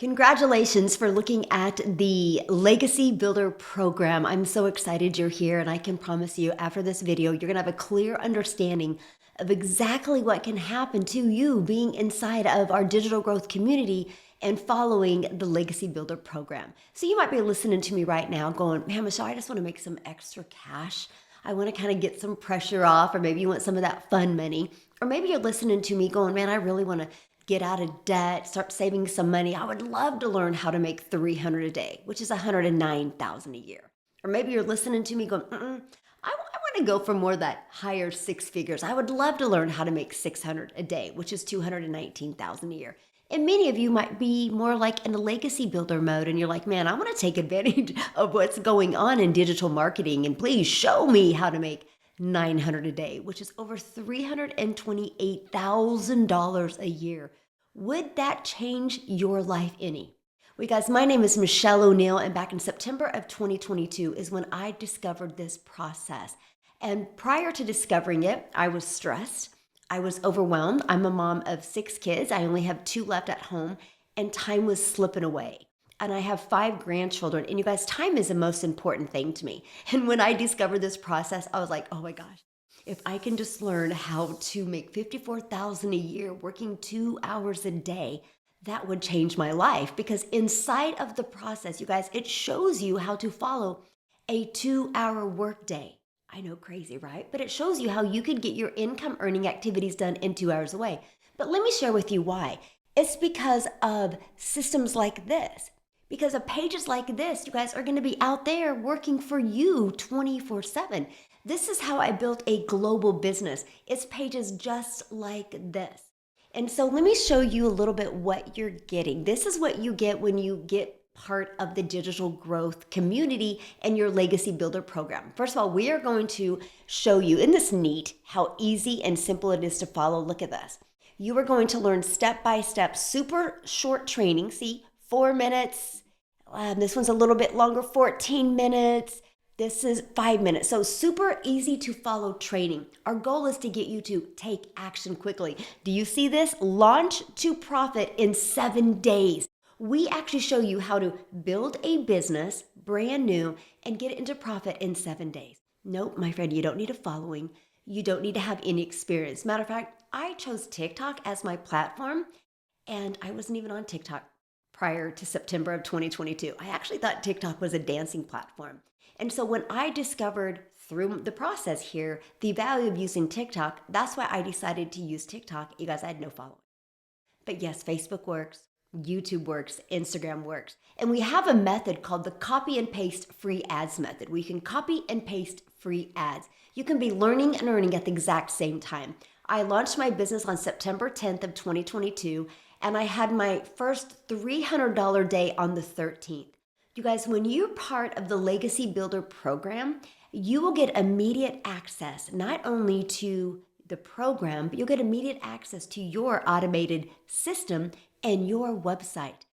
Congratulations for looking at the Legacy Builder program. I'm so excited you're here, and I can promise you after this video, you're gonna have a clear understanding of exactly what can happen to you being inside of our digital growth community and following the Legacy Builder program. So you might be listening to me right now going, man, Michelle, I just wanna make some extra cash. I wanna kind of get some pressure off, or maybe you want some of that fun money. Or maybe you're listening to me going, man, I really wanna get out of debt, start saving some money. I would love to learn how to make $300 a day, which is $109,000 a year. Or maybe you're listening to me going, I want to go for more of that higher six figures. I would love to learn how to make $600 a day, which is $219,000 a year. And many of you might be more like in a legacy builder mode, and you're like, man, I want to take advantage of what's going on in digital marketing, and please show me how to make $900 a day, which is over $328,000 a year. Would that change your life any? Well, guys, my name is Michelle O'Neill, and back in September of 2022 is when I discovered this process. And prior to discovering it, I was stressed. I was overwhelmed. I'm a mom of 6 kids. I only have 2 left at home, and time was slipping away. And I have 5 grandchildren. And you guys, time is the most important thing to me. And when I discovered this process, I was like, oh my gosh, if I can just learn how to make $54,000 a year working 2 hours a day, that would change my life. Because inside of the process, you guys, it shows you how to follow a 2-hour workday. I know, crazy, right? But it shows you how you could get your income earning activities done in 2 hours away. But let me share with you why. It's because of systems like this. Because of pages like this, you guys are going to be out there working for you 24/7. This is how I built a global business. It's pages just like this. And so let me show you a little bit what you're getting. This is what you get when you get part of the digital growth community and your Legacy Builder program. First of all, we are going to show you, isn't this neat, how easy and simple it is to follow? Look at this. You are going to learn step-by-step, super short training. See, 4 minutes. This one's a little bit longer, 14 minutes. This is 5 minutes. So super easy to follow training. Our goal is to get you to take action quickly. Do you see this? Launch to profit in 7 days. We actually show you how to build a business brand new and get it into profit in 7 days. Nope, my friend, you don't need a following. You don't need to have any experience. Matter of fact, I chose TikTok as my platform, and I wasn't even on TikTok prior to September of 2022. I actually thought TikTok was a dancing platform. And so when I discovered through the process here the value of using TikTok, that's why I decided to use TikTok. You guys, I had no following. But yes, Facebook works, YouTube works, Instagram works. And we have a method called the copy and paste free ads method, where you can copy and paste free ads. You can be learning and earning at the exact same time. I launched my business on September 10th of 2022, and I had my first $300 day on the 13th. You guys, when you're part of the Legacy Builder program, you will get immediate access, not only to the program, but you'll get immediate access to your automated system and your website.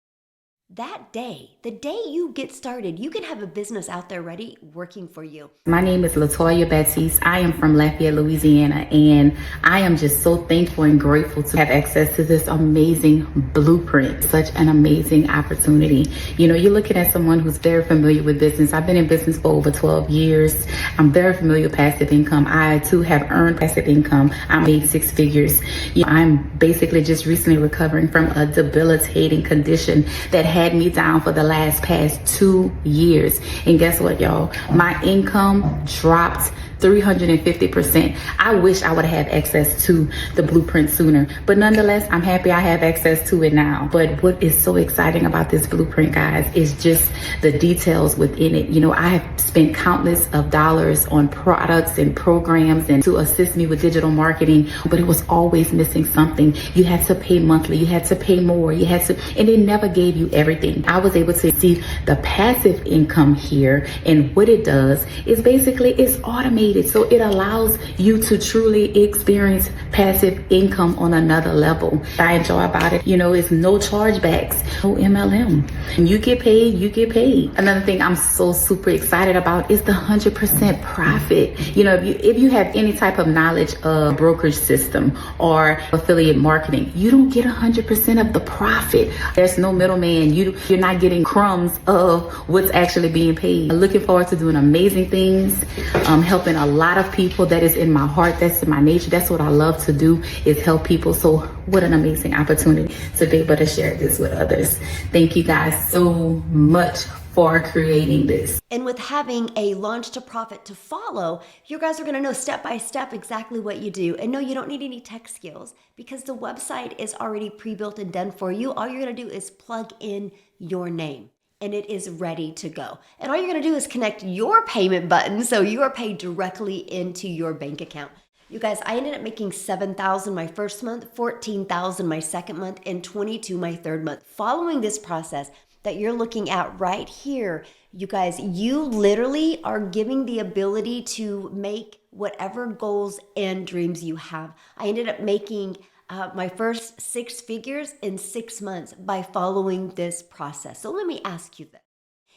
That day, the day you get started, you can have a business out there ready working for you. My name is Latoya Baptiste. I am from Lafayette, Louisiana, and I am just so thankful and grateful to have access to this amazing blueprint, such an amazing opportunity. You know, you're looking at someone who's very familiar with business. I've been in business for over 12 years. I'm very familiar with passive income. I too have earned passive income. I made 6 figures. You know, I'm basically just recently recovering from a debilitating condition that had me down for the past 2 years. And guess what, y'all? My income dropped 350%. I wish I would have access to the blueprint sooner, but nonetheless, I'm happy I have access to it now. But what is so exciting about this blueprint, guys, is just the details within it. You know, I have spent countless of dollars on products and programs and to assist me with digital marketing, but it was always missing something. You had to pay monthly, you had to pay more, and it never gave you everything. I was able to see the passive income here, and what it does is basically it's automated. So it allows you to truly experience passive income on another level. What I enjoy about it, you know, is no chargebacks, no MLM. When you get paid, you get paid. Another thing I'm so super excited about is the 100% profit. You know, if you have any type of knowledge of brokerage system or affiliate marketing, you don't get 100% of the profit. There's no middleman. You're not getting crumbs of what's actually being paid. I'm looking forward to doing amazing things, helping a lot of people. That is in my heart. That's in my nature. That's what I love to do, is help people. So what an amazing opportunity to be able to share this with others. Thank you guys so much for creating this. And with having a launch to profit to follow, you guys are going to know step by step exactly what you do. And no, you don't need any tech skills because the website is already pre-built and done for you. All you're going to do is plug in your name and it is ready to go. And all you're going to do is connect your payment button so you are paid directly into your bank account. You guys, I ended up making $7,000 my first month, $14,000 my second month, and $22,000 my third month. Following this process that you're looking at right here, you guys, you literally are giving the ability to make whatever goals and dreams you have. I ended up making my first 6 figures in 6 months by following this process. So let me ask you this.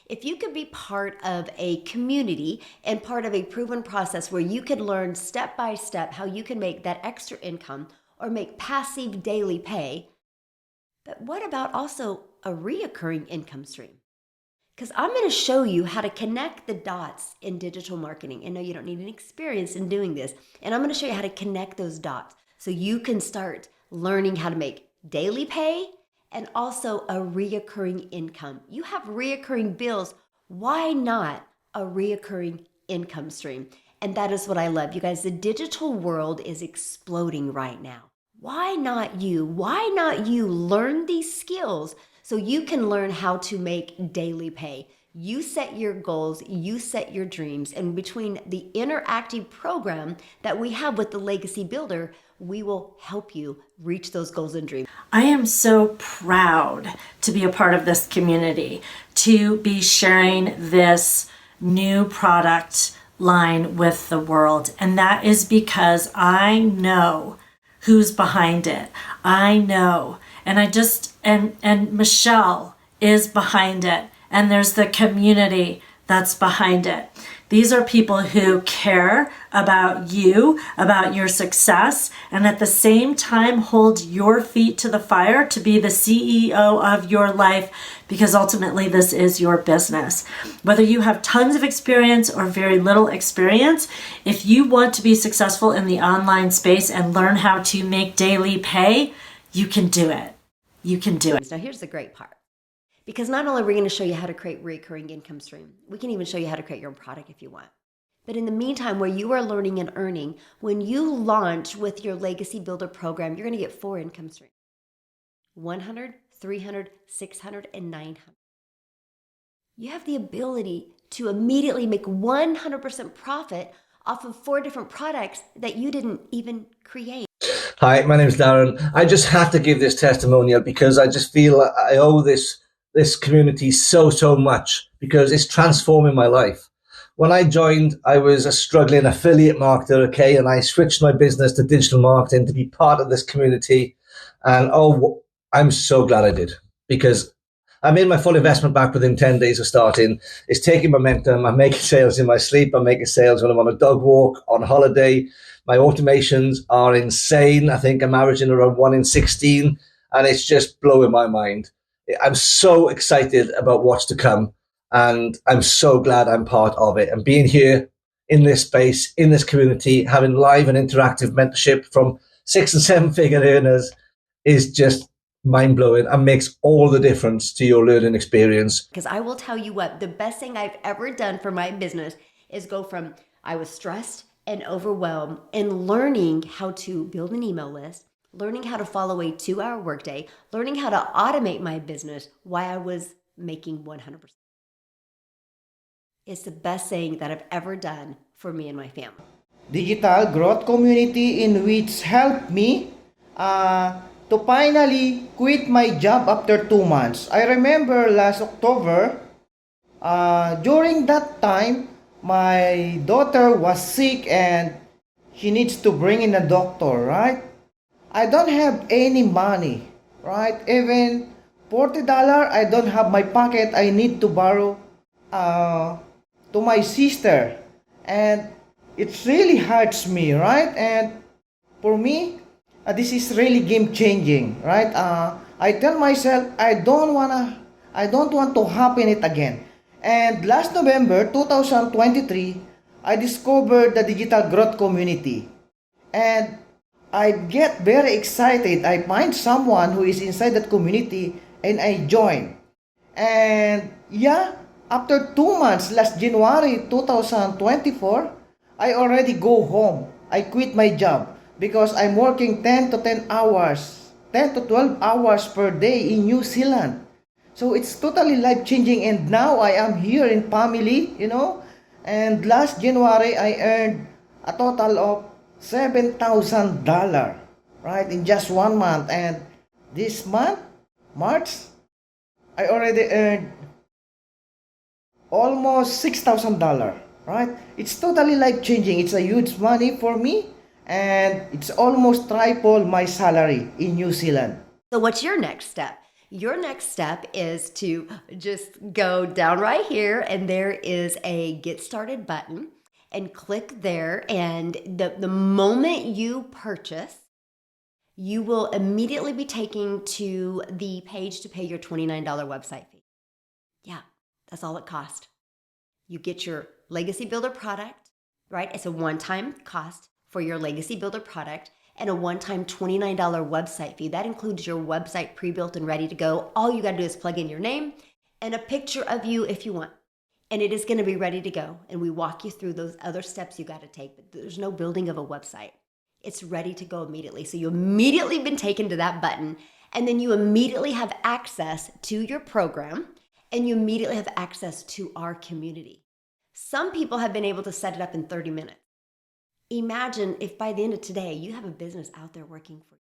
If you could be part of a community and part of a proven process where you could learn step by step how you can make that extra income or make passive daily pay, but what about also a reoccurring income stream? Because I'm going to show you how to connect the dots in digital marketing. And no, you don't need any experience in doing this. And I'm going to show you how to connect those dots so you can start learning how to make daily pay and also a reoccurring income. You have reoccurring bills. Why not a reoccurring income stream? And that is what I love. You guys, the digital world is exploding right now. Why not you? Why not you learn these skills so you can learn how to make daily pay? You set your goals, you set your dreams, and between the interactive program that we have with the Legacy Builder, we will help you reach those goals and dreams. I am so proud to be a part of this community, to be sharing this new product line with the world. And that is because I know who's behind it. I know. And Michelle is behind it. And there's the community that's behind it. These are people who care about you, about your success, and at the same time hold your feet to the fire to be the CEO of your life, because ultimately this is your business. Whether you have tons of experience or very little experience, if you want to be successful in the online space and learn how to make daily pay, you can do it. You can do it. Now here's the great part. Because not only are we going to show you how to create recurring income stream, we can even show you how to create your own product if you want. But in the meantime, where you are learning and earning, when you launch with your Legacy Builder program, you're going to get 4 income streams: 100, 300, 600, and 900. You have the ability to immediately make 100% profit off of 4 different products that you didn't even create. Hi, my name is Darren. I just have to give this testimonial because I just feel I owe this community so much, because it's transforming my life. When I joined, I was a struggling affiliate marketer, okay, and I switched my business to digital marketing to be part of this community. And I'm so glad I did, because I made my full investment back within 10 days of starting. It's taking momentum. I'm making sales in my sleep. I'm making sales when I'm on a dog walk, on holiday. My automations are insane. I think I'm averaging around 1 in 16, and it's just blowing my mind. I'm so excited about what's to come, and I'm so glad I'm part of it. And being here in this space, in this community, having live and interactive mentorship from 6 and 7 figure earners is just mind-blowing and makes all the difference to your learning experience. Because I will tell you what, the best thing I've ever done for my business is go from I was stressed and overwhelmed and learning how to build an email list, learning how to follow a 2-hour workday, learning how to automate my business while I was making 100%. It's the best thing that I've ever done for me and my family. Digital growth community in which helped me to finally quit my job after 2 months. I remember last October, during that time, my daughter was sick and she needs to bring in a doctor, right? I don't have any money, right? Even $40 I don't have my pocket. I need to borrow to my sister, and it really hurts me, right? And for me, this is really game changing, right? I tell myself I don't wanna I don't want to happen it again. And last November 2023, I discovered the digital growth community. And I get very excited. I find someone who is inside that community and I join. And yeah, after 2 months, last January 2024, I already go home. I quit my job because I'm working 10 to 10 hours, 10 to 12 hours per day in New Zealand. So it's totally life changing, and now I am here in family, And last January, I earned a total of $7,000, right, in just 1 month. And this month, March, I already earned almost $6,000, right? It's totally life changing. It's a huge money for me, and it's almost triple my salary in New Zealand. So what's your next step? Your next step is to just go down right here, and there is a Get Started button, and click there. And the moment you purchase, you will immediately be taken to the page to pay your $29 website fee. Yeah, that's all it costs. You get your Legacy Builder product, right? It's a one-time cost for your Legacy Builder product, and a one-time $29 website fee. That includes your website pre-built and ready to go. All you got to do is plug in your name and a picture of you if you want. And it is going to be ready to go. And we walk you through those other steps you got to take. But there's no building of a website. It's ready to go immediately. So you immediately been taken to that button. And then you immediately have access to your program. And you immediately have access to our community. Some people have been able to set it up in 30 minutes. Imagine if by the end of today, you have a business out there working for you.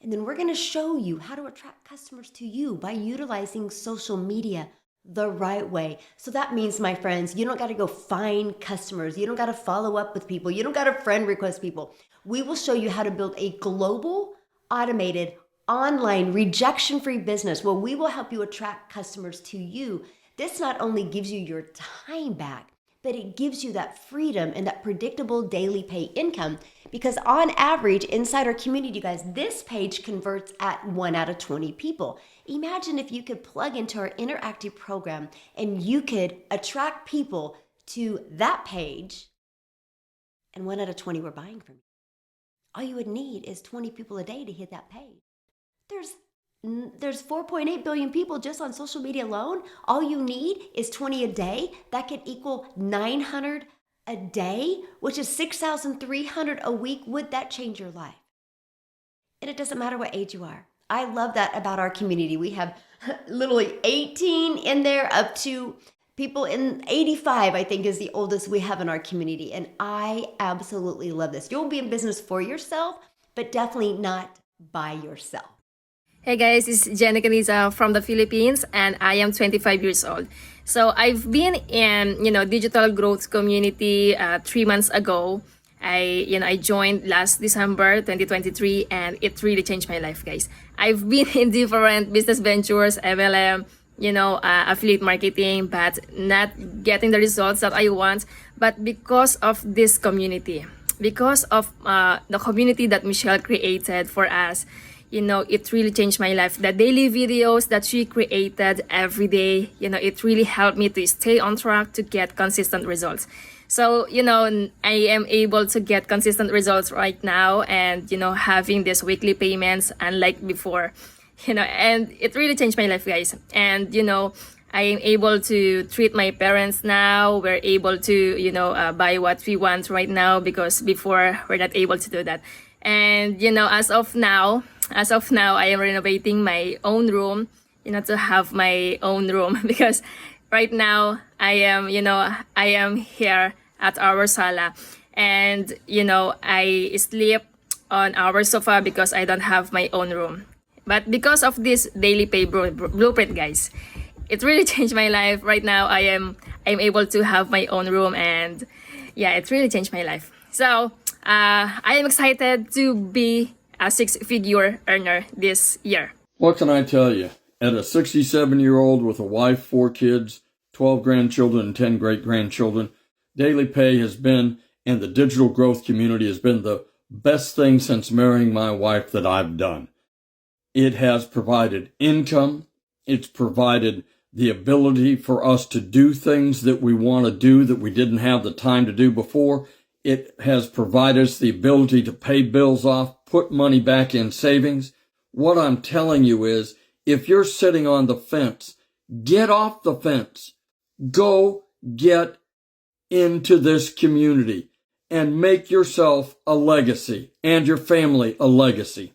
And then we're going to show you how to attract customers to you by utilizing social media the right way. So that means, my friends, you don't got to go find customers. You don't got to follow up with people. You don't got to friend request people. We will show you how to build a global, automated, online, rejection-free business where we will help you attract customers to you. This not only gives you your time back, but it gives you that freedom and that predictable daily pay income, because on average inside our community, you guys, this page converts at 1 out of 20 people. Imagine if you could plug into our interactive program and you could attract people to that page, and 1 out of 20 were buying from you. All you would need is 20 people a day to hit that page. There's 4.8 billion people just on social media alone. All you need is 20 a day. That could equal 900 a day, which is 6,300 a week. Would that change your life? And it doesn't matter what age you are. I love that about our community. We have literally 18 in there up to people in 85, I think, is the oldest we have in our community. And I absolutely love this. You'll be in business for yourself, but definitely not by yourself. Hey guys, it's Jenny Caniza from the Philippines, and I am 25 years old. So I've been in, digital growth community 3 months ago. I joined last December 2023, and it really changed my life, guys. I've been in different business ventures, MLM, affiliate marketing, but not getting the results that I want. But because of this community, because of the community that Michelle created for us, it really changed my life. The daily videos that she created every day, it really helped me to stay on track to get consistent results. So, I am able to get consistent results right now, and, having these weekly payments unlike before, and it really changed my life, guys. And, I am able to treat my parents now. We're able to, buy what we want right now, because before we're not able to do that. And, as of now, I am renovating my own room, to have my own room, because right now I am here at our sala, and, I sleep on our sofa because I don't have my own room. But because of this daily pay blueprint, guys, it really changed my life. Right now I'm able to have my own room, and yeah, it really changed my life. So I am excited to be a 6-figure earner this year. What can I tell you? At a 67-year-old with a wife, 4 kids, 12 grandchildren, and 10 great-grandchildren, daily pay has been, and the digital growth community has been, the best thing since marrying my wife that I've done. It has provided income, It's provided the ability for us to do things that we want to do that we didn't have the time to do before. It has provided us the ability to pay bills off, put money back in savings. What I'm telling you is, if you're sitting on the fence, get off the fence. Go get into this community and make yourself a legacy and your family a legacy.